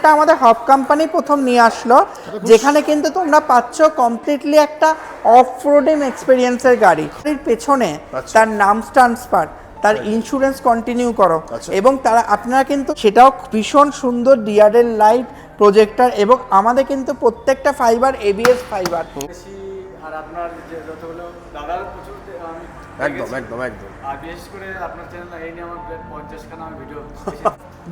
মডেলটা আমাদের হব কোম্পানি প্রথম নিয়ে আসলো, যেখানে কিন্তু তোমরা পাচ্ছ কমপ্লিটলি একটা অফ রোডিং এক্সপিরিয়েন্সের গাড়ি। এর পেছনে তার নাম ট্রান্সফার, তার ইন্স্যুরেন্স কন্টিনিউ করো, এবং তারা আপনারা কিন্তু সেটাও ভীষণ সুন্দর ডিআরএল লাইট প্রজেক্টর, এবং আমাদের কিন্তু প্রত্যেকটা ফাইবার এবিএস ফাইবার। আর আপনার যে যতগুলো দাদার প্রচুর একদম একদম একদম আর বিশেষ করে আপনার চ্যানেল এই নিয়ে আমার 50খানা আমি ভিডিও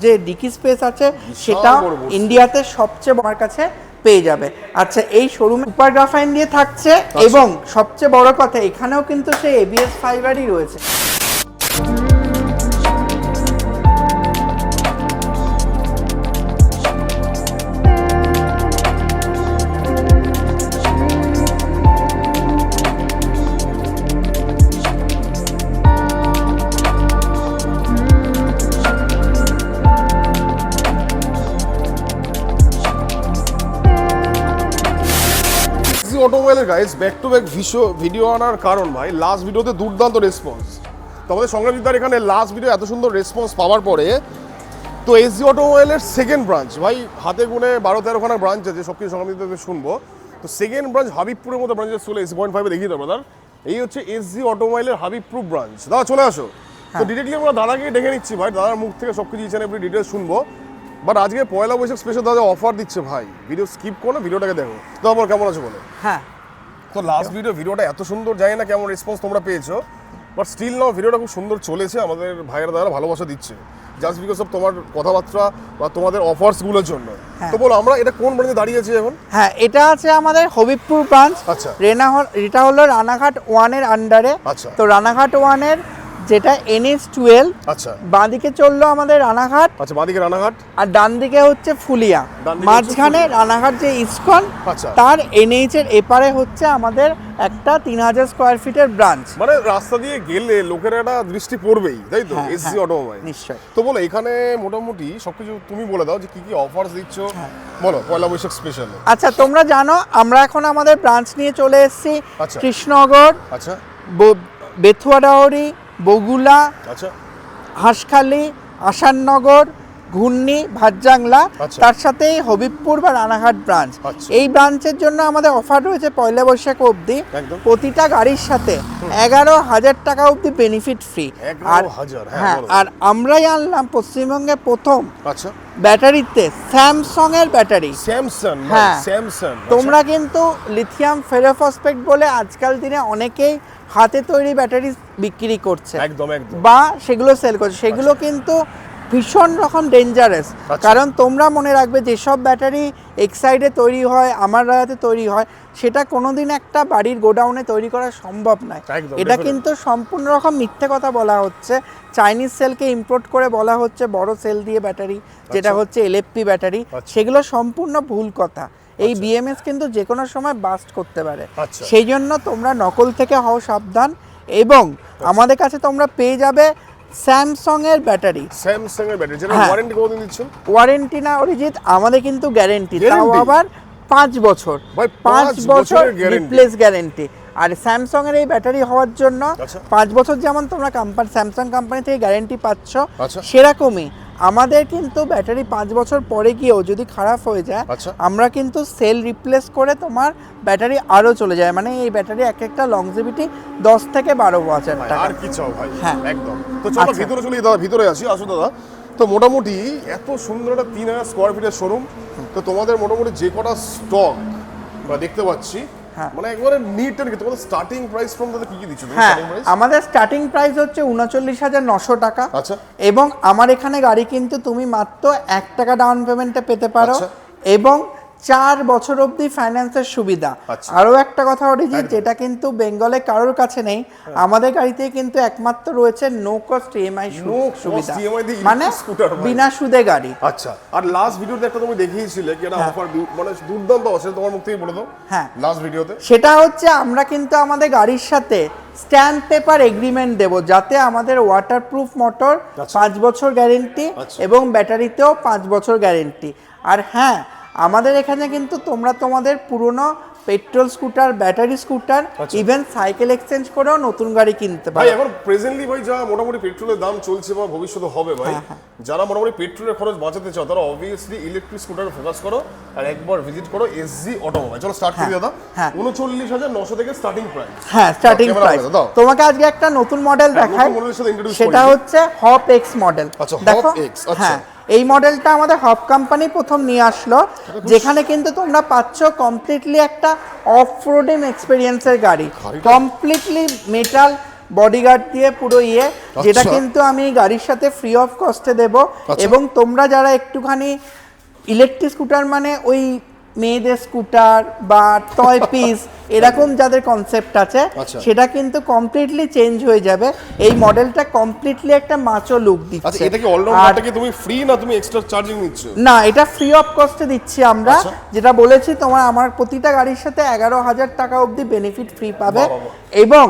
যে ডিকি স্পেস আছে সেটা ইন্ডিয়াতে সবচেয়ে আমার কাছে পেয়ে যাবে। আচ্ছা, এই শোরুমে সুপার গ্রাফাইন দিয়ে থাকছে, এবং সবচেয়ে বড় কথা এখানেও কিন্তু সেই এবিএস ফাইবারই রয়েছে। অটোমোবাইলের guys back to back video আনার কারণ ভাই লাস্ট ভিডিওতে দুর্দান্ত রেসপন্স। তো আমাদের সংগ্রামীদার এখানে লাস্ট ভিডিও এত সুন্দর রেসপন্স পাওয়ার পরে তো এসজি অটোমোবাইলের সেকেন্ড ব্রাঞ্চ, ভাই হাতে গুনে 12-13খানা ব্রাঞ্চ আছে, সব কিছু সংগ্রামীদের শুনবো। তো সেকেন্ড ব্রাঞ্চ হাবিবপুরের মতো ব্রাঞ্চে চলে এসি 0.5 দেখিয়ে দেবো দাদা। এই হচ্ছে এসজি অটোমোবাইলের হাবিবপুর ব্রাঞ্চ। দাদা চলে আসো। তো ডিরেক্টলি আমরা দাদাকে ডেকে নিচ্ছি ভাই, দাদার মুখ থেকে সব কিছু এখানে ডিটেলস শুনবো। বাট আজকে পয়লা বৈশাখ স্পেশাল দাদা অফার দিচ্ছে ভাই, ভিডিও স্কিপ করো, ভিডিওটাকে দেখো। তো আমার কেমন আছে বলো? হ্যাঁ, তো লাস্ট ভিডিওটা এত সুন্দর, জানি না কেমন রেসপন্স তোমরা পেয়েছো, বাট স্টিল নাও ভিডিওটা খুব সুন্দর চলেছে, আমাদের ভাইয়ের দ্বারা ভালোবাসা দিচ্ছে জাস্ট বিকজ অফ তোমার কথাবার্তা বা তোমাদের অফার্সগুলোর জন্য। তো বলো আমরা এটা কোন ব্রাঞ্চে দাঁড়িয়েছি এখন? হ্যাঁ, এটা আছে আমাদের হবিবপুর ব্রাঞ্চ। আচ্ছা, এটা হলো রানাঘাট 1-এর আন্ডারে। আচ্ছা, তো রানাঘাট 1-এর যেটা NH12, আচ্ছা, বাঁদিকে চললো আমাদের রানাঘাট, আচ্ছা বাঁদিকে রানাঘাট, আর ডান দিকে হচ্ছে ফুলিয়া, মাঝখানে রানাঘাট যে ইসকন, আচ্ছা, তার NH এর এপারে হচ্ছে আমাদের একটা 3000 স্কয়ার ফিটের ব্রাঞ্চ। মানে রাস্তা দিয়ে গেলে লোকের একটা দৃষ্টি পড়বেই, তাই তো? এসজি অটোমোবাইল নিশ্চয়। তো বলো এখানে মোটামুটি সবকিছু তুমি বলে দাও যে কি কি অফার্স দিচ্ছ, বলো পয়লা বৈশাখ স্পেশাল। আচ্ছা, তোমরা জানো আমরা এখন আমাদের ব্রাঞ্চ নিয়ে চলে এসেছি কৃষ্ণনগর, আচ্ছা, বেথুয়াডাহরি, বগুলা, আচ্ছা, হাঁসখালি, আসাননগর, ঘূর্ণি, ভাতজাংলা, তার সাথে হবিবপুর বা রানাঘাট ব্রাঞ্চ। এই ব্রাঞ্চের জন্য আমাদের অফার রয়েছে পয়লা বৈশাখ অবধি, প্রতিটা গাড়ির সাথে 11,000 টাকা অবধি বেনিফিট ফ্রি। আর আমরাই আনলাম পশ্চিমবঙ্গে প্রথম ব্যাটারিতে স্যামসাং এর ব্যাটারি। হ্যাঁ, তোমরা কিন্তু লিথিয়াম ফেরোফসফেট বলে আজকাল দিনে অনেকেই হাতে তৈরি ব্যাটারি বিক্রি করছে বা সেগুলো সেল করছে, সেগুলো কিন্তু ভীষণ রকম ডেঞ্জারাস। কারণ তোমরা মনে রাখবে যেসব ব্যাটারি এক্সাইডে তৈরি হয়, আমার রায়াতে তৈরি হয়, সেটা কোনোদিন একটা বাড়ির গোডাউনে তৈরি করা সম্ভব নয়। এটা কিন্তু সম্পূর্ণ রকম মিথ্যে কথা বলা হচ্ছে। চাইনিজ সেলকে ইম্পোর্ট করে বলা হচ্ছে বড় সেল দিয়ে ব্যাটারি, যেটা হচ্ছে LFP ব্যাটারি, সেগুলো সম্পূর্ণ ভুল কথা। এই BMS কিন্তু যে কোনো সময় বাস্ট করতে পারে, সেই জন্য তোমরা নকল থেকে হও সাবধান। এবং আমাদের কাছে তোমরা পেয়ে যাবে স্যামসাং এর ব্যাটারি। ওয়ারেন্টি কতদিন দিচ্ছেন? ওয়ারেন্টি না অরিজিৎ, আমাদের কিন্তু গ্যারেন্টি, তাও আবার 5 বছর, 5 বছর রিপ্লেস গ্যারেন্টি। আর স্যামসাং এর এই ব্যাটারি হওয়ার জন্য 5 বছর যেমন তোমরা স্যামসাং কোম্পানি থেকে গ্যারেন্টি পাচ্ছ, সেরকমই আমাদের কিন্তু ব্যাটারি 5 বছর পরে গিয়েও যদি খারাপ হয়ে যায়, আমরা কিন্তু সেল রিপ্লেস করে তোমার ব্যাটারি আরো চলে যায়। মানে এই ব্যাটারি একটা লংজিভিটি 10 থেকে 12 বছর টাকা। আর কি চাও ভাই? হ্যাঁ, একদম। তো চলো ভিতরে চলে দাদা, ভিতরে আসি। আসো দাদা। তো মোটামুটি এত সুন্দর একটা 3000 স্কয়ার ফিটের শোরুম, তো তোমাদের মোটামুটি যে কটা স্টক আমরা দেখতে পাচ্ছি, মানে একবারে নিট এন্ড তোমাদের স্টার্টিং প্রাইস ফ্রম দাদা কি কি দিচ্ছ? আমাদের স্টার্টিং প্রাইস হচ্ছে 39,900 টাকা। আচ্ছা, এবং আমার এখানে গাড়ি কিন্তু তুমি মাত্র 1 টাকা ডাউন পেমেন্টে পেতে পারো, এবং 4 বছর অবধি ফাইন্যান্সের সুবিধা। আরও একটা কথা অরিজিৎ, যেটা কিন্তু বেঙ্গলে কারোর কাছে নেই, আমাদের গাড়িতে কিন্তু একমাত্র রয়েছে নো কস্ট EMI সুবিধা, মানে বিনা সুদে গাড়ি। আচ্ছা, আর লাস্ট ভিডিওতে একটা তুমি দেখিয়েছিলে কি একটা অফার, মানে দুর্দান্ত আছে, তোমার মুখ থেকে বলে দাও। হ্যাঁ, লাস্ট ভিডিওতে সেটা হচ্ছে আমরা কিন্তু আমাদের গাড়ির সাথে স্ট্যাম্প পেপার এগ্রিমেন্ট দেব, যাতে আমাদের ওয়াটারপ্রুফ মোটর 5 বছর গ্যারেন্টি এবং ব্যাটারিতেও 5 বছর গ্যারেন্টি। আর হ্যাঁ, আমাদের এখানে কিন্তু তোমরা তোমাদের পুরনো petrol scooter, battery scooter, even cycle exchange করেও নতুন গাড়ি কিনতে ভাই পারো। এখন প্রেজেন্টলি ভাই যা মোটামুটি পেট্রোলের দাম চলছে বা ভবিষ্যতে হবে ভাই, যারা মোটামুটি পেট্রোলের খরচ বাঁচাতে চাও তারা অবভিয়াসলি ইলেকট্রিক স্কুটারে ফোকাস করো আর একবার ভিজিট করো এসজি অটোমোবাইল। চলো স্টার্ট করি দাদা। 39,900 থেকে স্টার্টিং প্রাইস। হ্যাঁ, স্টার্টিং প্রাইস। তোমাকে আজকে একটা নতুন মডেল দেখাই, সেটা হচ্ছে হপ এক্স মডেল। দেখো, হ্যাঁ এই মডেলটা আমাদের হপ কোম্পানি প্রথম নিয়ে আসলো, যেখানে কিন্তু তোমরা পাচ্ছ কমপ্লিটলি একটা অফ রোডিং এক্সপেরিয়েন্সের গাড়ি, কমপ্লিটলি মেটাল বডিগার্ড দিয়ে পুরো যেটা কিন্তু আমি গাড়ির সাথে ফ্রি অফ কস্টে দেব। এবং তোমরা যারা একটুখানি ইলেকট্রিক স্কুটার মানে ওই মেয়েদের স্কুটার বা টয় পিস এরকম যাদের কনসেপ্ট আছে, সেটা কিন্তু কমপ্লিটলি চেঞ্জ হয়ে যাবে। এই মডেলটা কমপ্লিটলি একটা মাচো লুক দিচ্ছে। আচ্ছা, এটা কি অলরাউন্ডারটা কি তুমি ফ্রি না তুমি এক্সট্রা চার্জিং নিচ্ছ? না, এটা ফ্রি অফ কস্টে দিচ্ছি আমরা। যেটা বলেছি তোমার আমার প্রতিটা গাড়ির সাথে 11,000 টাকা অবধি বেনিফিট ফ্রি পাবে। এবং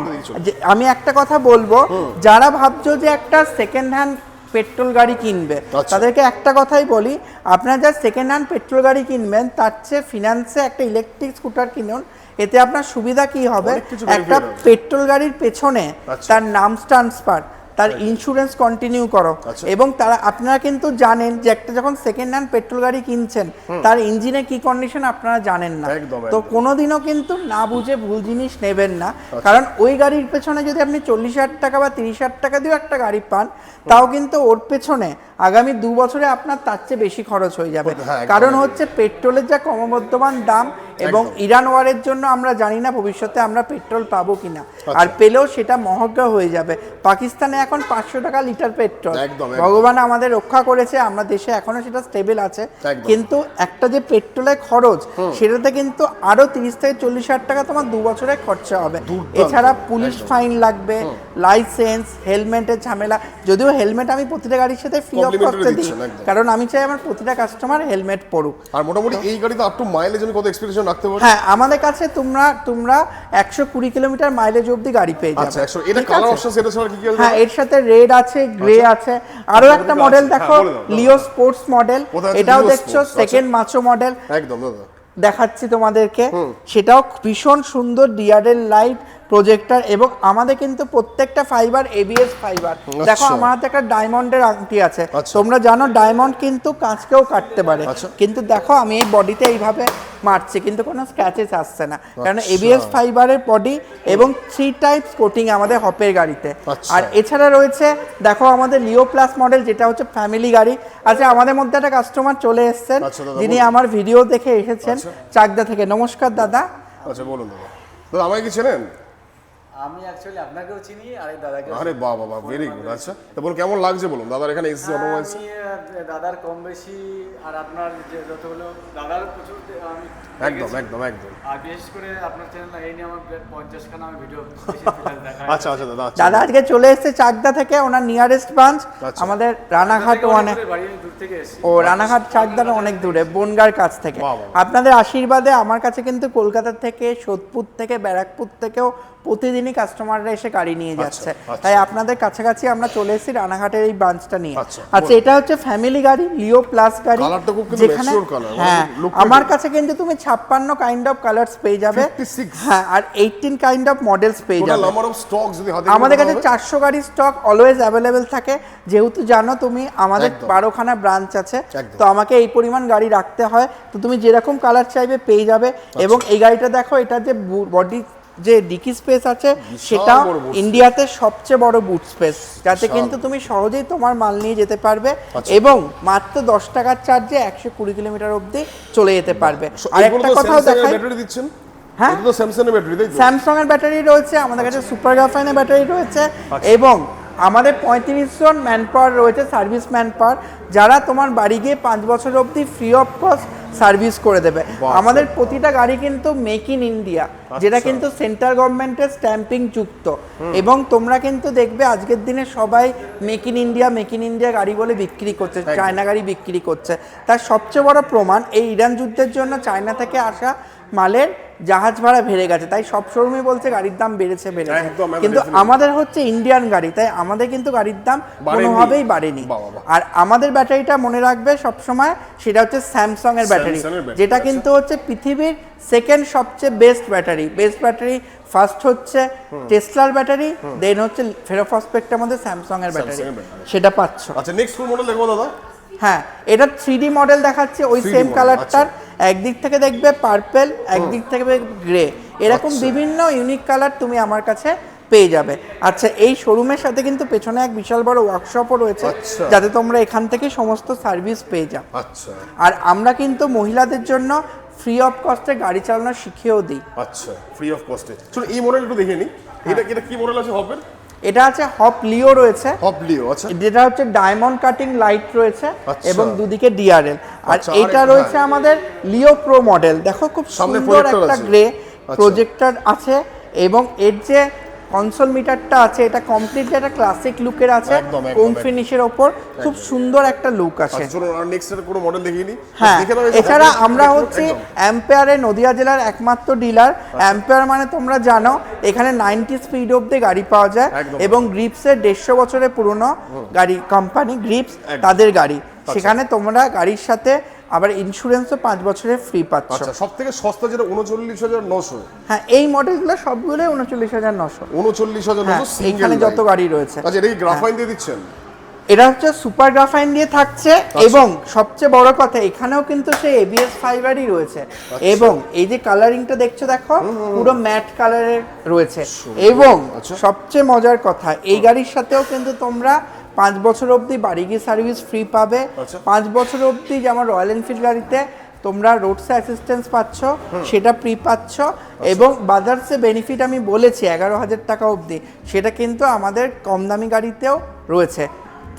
আমি একটা কথা বলবো, যারা ভাবছো যে একটা সেকেন্ড হ্যান্ড পেট্রোল গাড়ি কিনবে, তাদেরকে একটা কথাই বলি, আপনারা যা সেকেন্ড হ্যান্ড পেট্রোল গাড়ি কিনবেন তার চেয়ে ফিনান্সে একটা ইলেকট্রিক স্কুটার কিনুন। এতে আপনার সুবিধা কি হবে, একটা পেট্রোল গাড়ির পেছনে তার নাম ট্রান্সফার, তার ইন্স্যুরেন্স কন্টিনিউ করো। এবং তারা আপনারা কিন্তু জানেন যে একটা যখন সেকেন্ড হ্যান্ড পেট্রোল গাড়ি কিনছেন তার ইঞ্জিনে কি কন্ডিশন আপনারা জানেন না, তো কোনোদিনও কিন্তু না বুঝে ভুল জিনিস নেবেন না। কারণ ওই গাড়ির পেছনে যদি আপনি 40,000 টাকা বা 30,000 টাকা দিয়েও একটা গাড়ি পান, তাও কিন্তু ওর পেছনে আগামী 2 বছরে আপনার তার চেয়ে বেশি খরচ হয়ে যাবে। কারণ হচ্ছে পেট্রোলের যা ক্রমবর্ধমান দাম, এবং ইরান ওয়ারের জন্য আমরা জানি না ভবিষ্যতে আমরা পেট্রোল পাবো কিনা, আর পেলেও সেটা মহঙ্গা হয়ে যাবে। পাকিস্তানে এখন 500 টাকা লিটার পেট্রোল, ভগবান আমাদের রক্ষা করেছে, আমরা দেশে এখনো সেটা স্টেবল আছে। কিন্তু একটা যে পেট্রোলের খরচ, সেটাতে কিন্তু আরো 30 থেকে 40,000 টাকা তোমার 2 বছরে খরচা হবে। এছাড়া পুলিশ ফাইন লাগবে, লাইসেন্স, হেলমেটের ঝামেলা। যদিও হেলমেট আমি প্রতিটা গাড়ির সাথে ফ্রি অফ কস্টে দিই, কারণ আমি চাই আমার প্রতিটা কাস্টমার হেলমেট পরুক। আর মোটামুটি এই গাড়িতে আপ টু মাইলেজ আমি কত এক্সপেকটেশন রাখতে পারি? হ্যাঁ, আমাদের কাছে তোমরা 120 কিলোমিটার মাইলেজ অবধি গাড়ি পেয়ে যাবে। আচ্ছা, এটা কালার অপশন সেটা ছাড়া কি কি আছে? হ্যাঁ, এর সাথে রেড আছে, গ্রে আছে, আরো একটা মডেল দেখো, লিও স্পোর্টস মডেল, এটাও দেখছো সেকেন্ড মাচো মডেল। একদম দাদা দেখাচ্ছি তোমাদেরকে, সেটাও ভীষণ সুন্দর ডিআরএল লাইট প্রজেক্টর। এবং আমাদের কিন্তু প্রত্যেকটা ফাইবার এবিএস ফাইবার। দেখো আমার হাতে একটা ডায়মন্ডের আংটি আছে, তোমরা জানো ডায়মন্ড কিন্তু কাঁচকেও কাটতে পারে, কিন্তু দেখো আমি এই বডিতে এইভাবে মারছি কিন্তু কোনো স্ক্র্যাচেস আসছে না, কারণ এবিএস ফাইবারের বডি এবং 3 টাইপস কোটিং আমাদের হপের গাড়িতে। আর এছাড়া রয়েছে দেখো আমাদের লিও প্লাস মডেল, যেটা হচ্ছে ফ্যামিলি গাড়ি। আচ্ছা, আমাদের মধ্যে একটা কাস্টমার চলে এসেছেন, যিনি আমার ভিডিও দেখে এসেছেন চাকদা থেকে। নমস্কার দাদা। আচ্ছা বলুন দাদা। দাদা আমাকে কি চেনেন? আমি অ্যাকচুয়ালি আপনাকেও চিনি আর এই দাদাকে। আরে বাহ বাহ, ভেরি গুড। আচ্ছা, তো বলুন কেমন লাগছে বলুন দাদার এখানে এসএসজি অটোমোবাইলস? দাদার কম বেশি, আর আপনার যে যতগুলো দাদার প্রচুর আমি একদম একদম একদম। আর বিশেষ করে আপনার চ্যানেল এই নিয়ে আমার 50 খানা আমি ভিডিও দেখা। আচ্ছা আচ্ছা দাদা। দাদা আজকে চলে এসেছে চাকদা থেকে, ওনার নিয়ারেস্ট ব্রাঞ্চ আমাদের রানাঘাট। বাড়ি দূর থেকে এসেছি। ও রানাঘাট চাকদাটা অনেক দূরে, বনগার কাছ থেকে। আপনাদের আশীর্বাদে আমার কাছে কিন্তু কলকাতা থেকে, সোদপুর থেকে, ব্যারাকপুর থেকেও প্রতিদিনই কাস্টমাররা এসে গাড়ি নিয়ে যাচ্ছে। তাই আপনাদের কাছাকাছি আমরা চলে এসেছি রানাঘাটের এই ব্রাঞ্চটা নিয়ে। আচ্ছা, এটা হচ্ছে ফ্যামিলি গাড়ি, লিও প্লাস গাড়ি, যেখানে হ্যাঁ আমার কাছে কিন্তু তুমি 56 কাইন্ড অফ কালারস পেয়ে যাবে। হ্যাঁ, আর 18 কাইন্ড অফ মডেলস পেয়ে যাবে। আমাদের কাছে 400 গাড়ির স্টক অলওয়েজ অ্যাভেলেবেল থাকে। যেহেতু জানো তুমি আমাদের 12খানা ব্রাঞ্চ আছে, তো আমাকে এই পরিমাণ গাড়ি রাখতে হয়, তো তুমি যেরকম কালার চাইবে পেয়ে যাবে। এবং এই গাড়িটা দেখো, এটা যে বডি যে ডিকি স্পেস আছে সেটা ইন্ডিয়াতে সবচেয়ে বড় বুট স্পেস, যাতে কিন্তু তুমি সহজেই তোমার মাল নিয়ে যেতে পারবে এবং মাত্র 10 টাকার চার্জে 120 কিলোমিটার অবধি চলে যেতে পারবে। আর একটা কথাও দেখাই, হ্যাঁ স্যামসাং এর ব্যাটারি রয়েছে, আমাদের কাছে সুপার গ্রাফাইনের ব্যাটারি রয়েছে, এবং আমাদের 35 জন ম্যান পাওয়ার রয়েছে, সার্ভিস ম্যান পাওয়ার, যারা তোমার বাড়ি গিয়ে 5 বছর অবধি ফ্রি অফ কস্ট সার্ভিস করে দেবে। আমাদের প্রতিটা গাড়ি কিন্তু মেক ইন ইন্ডিয়া, যেটা কিন্তু সেন্ট্রাল গভর্নমেন্টের স্ট্যাম্পিং যুক্ত। এবং তোমরা কিন্তু দেখবে আজকের দিনে সবাই মেক ইন ইন্ডিয়া গাড়ি বলে বিক্রি করছে, চায়না গাড়ি বিক্রি করছে। তার সবচেয়ে বড় প্রমাণ এই ইরান যুদ্ধের জন্য চায়না থেকে আসা মালের জাহাজ ভাড়া বেড়ে গেছে, তাই সব শোরুমই বলছে গাড়ির দাম বেড়েছে একদম, কিন্তু definitely। আমাদের হচ্ছে ইন্ডিয়ান গাড়ি, তাই আমাদের কিন্তু গাড়ির দাম বাড়েনি। কোনোভাবেই বাড়েনি। বাহ, বাহ। আর আমাদের ব্যাটারিটা মনে রাখবে সবসময়, সেটা হচ্ছে স্যামসাং এর ব্যাটারি, Samsung এর ব্যাটারি, যেটা আচ্ছা। কিন্তু হচ্ছে পৃথিবীর সেকেন্ড সবচেয়ে বেস্ট ব্যাটারি। ফার্স্ট হচ্ছে টেসলার ব্যাটারি, দেন হচ্ছে ফেরোফসপেক্টের মধ্যে স্যামসাং এর ব্যাটারি, Samsung এর ব্যাটারি। সেটা পাচ্ছ। আচ্ছা, নেক্সট কোন মডেল দেখবো দাদা? হ্যাঁ, এটা 3D মডেল দেখাচ্ছে, ওই 3D সেম model, কালারটার একদিক থেকে দেখবে পার্পল, একদিক থেকে গ্রে, এরকম আচ্ছা। বিভিন্ন ইউনিক কালার তুমি আমার কাছে পেয়ে যাবে। আচ্ছা, এই শোরুমের সাথে কিন্তু পেছনে এক বিশাল বড় ওয়ার্কশপও রয়েছে, আচ্ছা। যাতে তোমরা এখান থেকে সমস্ত সার্ভিস পেয়ে যাও। আচ্ছা আর আমরা কিন্তু মহিলাদের জন্য ফ্রি অফ কস্টে গাড়ি চালানো শিখিয়েও দিই। আচ্ছা, ফ্রি অফ কস্টে। চলো এই মডেল একটু দেখে নিই। এটা কি মডেল আছে হপের? এটা আছে হপ লিও রয়েছে, হপ লিও, আচ্ছা। যেটা হচ্ছে ডায়মন্ড কাটিং লাইট রয়েছে আচ্ছা। এবং দুদিকে ডিআরএল। আর আচ্ছা, এটা আর রয়েছে আমাদের লিও প্রো মডেল, দেখো খুব সামনে সুন্দর projector একটা আছে। গ্রে আচ্ছা। প্রজেক্টর আছে এবং এর যে কনসোল মিটারটা আছে এটা কমপ্লিটলি একটা ক্লাসিক লুকের আছে, একদম, একদম, ক্রোম একদম। ফিনিশের ওপর খুব সুন্দর একটা লুক আছে। আচ্ছা, চলো আর নেক্সট এর কোনো মডেল দেখিয়ে নিই। হ্যাঁ, দেখে নাও এই যে এছাড়া হপের আমরা একদম। হচ্ছে অ্যাম্পেয়ারে নদিয়া জেলার একমাত্র ডিলার। অ্যাম্পেয়ার মানে তোমরা জানো এখানে 90 স্পিড অব্দি গাড়ি পাওয়া যায় একদম। এবং গ্রিপসের 150 বছরের পুরনো গাড়ি কোম্পানি গ্রিপস, তাদের গাড়ি। সেখানে তোমরা গাড়ির সাথে আবার ইন্স্যুরেন্সও 5 বছরের ফ্রি পাচ্ছ। আচ্ছা, সব থেকে সস্তা যেটা 39,900। হ্যাঁ, এই মডেলগুলো সবগুলোই 39,900। 39,900 হ্যাঁ, সিঙ্গেল। এখানে যত গাড়ি রয়েছে। আচ্ছা, এটা কি গ্রাফাইন দিয়ে দিচ্ছেন? এটা হচ্ছে সুপার গ্রাফাইন দিয়ে থাকছে এবং সবচেয়ে বড় কথা এখানেও কিন্তু সেই এবিএস ফাইবারই রয়েছে এবং এই যে কালারিংটা দেখছো দেখো পুরো ম্যাট কালারের রয়েছে এবং সবচেয়ে মজার কথা এই গাড়ির সাথেও কিন্তু তোমরা 5 বছর অবধি বাড়ি গিয়ে সার্ভিস ফ্রি পাবে। 5 বছর অবধি যেমন রয়্যাল এনফিল্ড গাড়িতে তোমরা রোড অ্যাসিস্ট্যান্স পাচ্ছ, সেটা ফ্রি পাচ্ছ এবং বাজাজে বেনিফিট আমি বলেছি 11,000 টাকা অবধি, সেটা কিন্তু আমাদের কম দামি গাড়িতেও রয়েছে।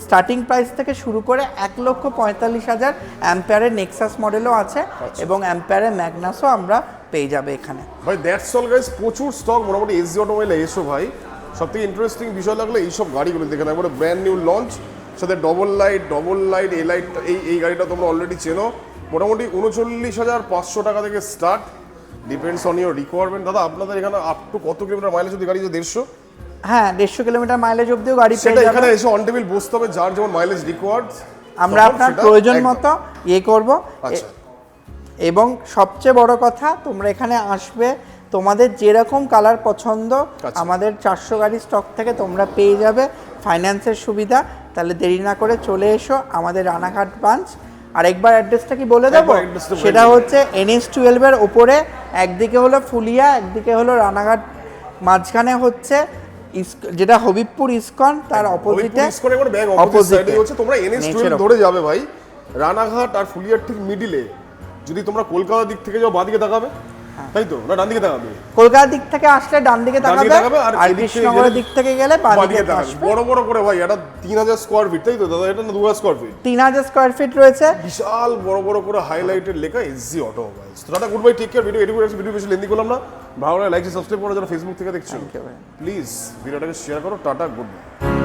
স্টার্টিং প্রাইস থেকে শুরু করে 1,45,000 অ্যাম্পেয়ারের নেক্সাস মডেলও আছে এবং অ্যাম্পেয়ারের ম্যাগনাসও আমরা পেয়ে যাবে এখানে। ভাই দ্যাটস অল গাইস, প্রচুর স্টক মোটামুটি এসজি অটোমোবাইলে এসো ভাই। সবথেকে ইন্টারেস্টিং বিষয় লাগলো এইসব গাড়িগুলো দেখে একবারে ব্র্যান্ড নিউ লঞ্চ, সাথে ডবল লাইট এই লাইট, এই গাড়িটা তোমরা অলরেডি চেনো। মোটামুটি 39,500 টাকা থেকে start, depends on your requirement. দাদা আপনাদের এখানে আপ টু কত কিলোমিটার মাইলেজ যদি গাড়ি যে 150? হ্যাঁ, 150 কিলোমিটার মাইলেজ অবধিও গাড়ি সেটা পেয়ে এখানে যাবে। এসে অন টেবিল বসতে হবে, যার যেমন মাইলেজ রিকোয়ার্ড আমরা আপনার প্রয়োজন মতো করব। আচ্ছা। এবং সবচেয়ে বড় কথা তোমরা এখানে আসবে, তোমাদের যেরকম কালার পছন্দ আমাদের 400 গাড়ি স্টক থেকে তোমরা পেয়ে যাবে, ফাইন্যান্সের সুবিধা। তাহলে দেরি না করে চলে এসো আমাদের রানাঘাট ব্রাঞ্চ। আর একবার অ্যাড্রেসটা কি বলে দেবো? সেটা হচ্ছে NH12 এর ওপরে, একদিকে হলো ফুলিয়া, একদিকে হলো রানাঘাট, মাঝখানে হচ্ছে যেটা হবিবপুর ইসকন, তার অপোজিটে হচ্ছে তোমরা NH12 ধরে যাবে ভাই, রানাঘাট আর ফুলিয়ার ঠিক মিডিলে। যদি তোমরা কলকাতার দিক থেকে যাও বাঁদিকে তাকাবে, তাই তো? না ডান দিকে তাকাবে? কলকাতার দিক থেকে আসলে ডান দিকে তাকাবে আর কৃষ্ণনগরের দিক থেকে গেলে বাঁদিকে তাকাবে। বড় বড় করে ভাই, এটা 3,000 স্কয়ার ফিট, তাই তো দাদা? এটা না 2,000 স্কয়ার ফিট? 3,000 স্কয়ার ফিট রয়েছে। বিশাল বড় বড় করে হাইলাইটেড লেখা এসজি অটোমোবাইলস। তো দাদা good bye, take care. Video বেশি লেন্দি করলাম না, ভালো লাগে লাইক সাবস্ক্রাইব করো। যারা ফেসবুক থেকে দেখছো প্লিজ ভিডিওটাকে শেয়ার করো। Tata, good bye.